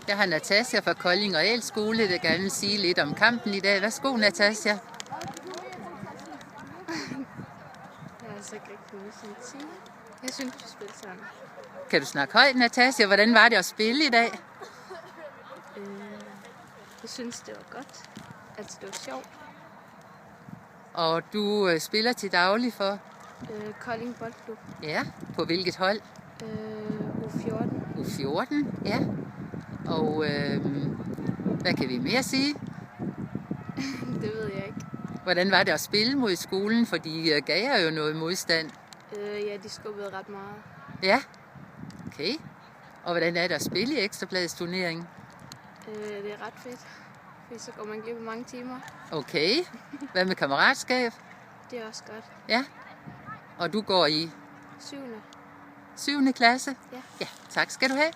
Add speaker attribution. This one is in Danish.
Speaker 1: Jeg har Natasja fra Kolding Realskole, der gerne vil sige lidt om kampen i dag. Værsgo, Natasja.
Speaker 2: Jeg har altså ikke rigtig noget at sige. Jeg synes, vi spiller sammen.
Speaker 1: Kan du snakke højt, Natasja? Hvordan var det at spille i dag?
Speaker 2: Jeg synes, det var godt. Altså, det var sjovt.
Speaker 1: Og du spiller til daglig for?
Speaker 2: Kolding Boldklub.
Speaker 1: Ja, på hvilket hold?
Speaker 2: U14.
Speaker 1: U14, ja. Og hvad kan vi mere sige?
Speaker 2: Det ved jeg ikke.
Speaker 1: Hvordan var det at spille mod skolen? For de gav jer jo noget modstand.
Speaker 2: Ja, de skubbede ret meget.
Speaker 1: Ja, okay. Og hvordan er det at spille i Ekstrabladets turnering?
Speaker 2: Det er ret fedt, fordi så går man glip af mange timer.
Speaker 1: Okay. Hvad med kammeratskab?
Speaker 2: Det er også godt.
Speaker 1: Ja. Og du går i
Speaker 2: 7.
Speaker 1: 7. klasse?
Speaker 2: Ja.
Speaker 1: Ja, tak skal du have.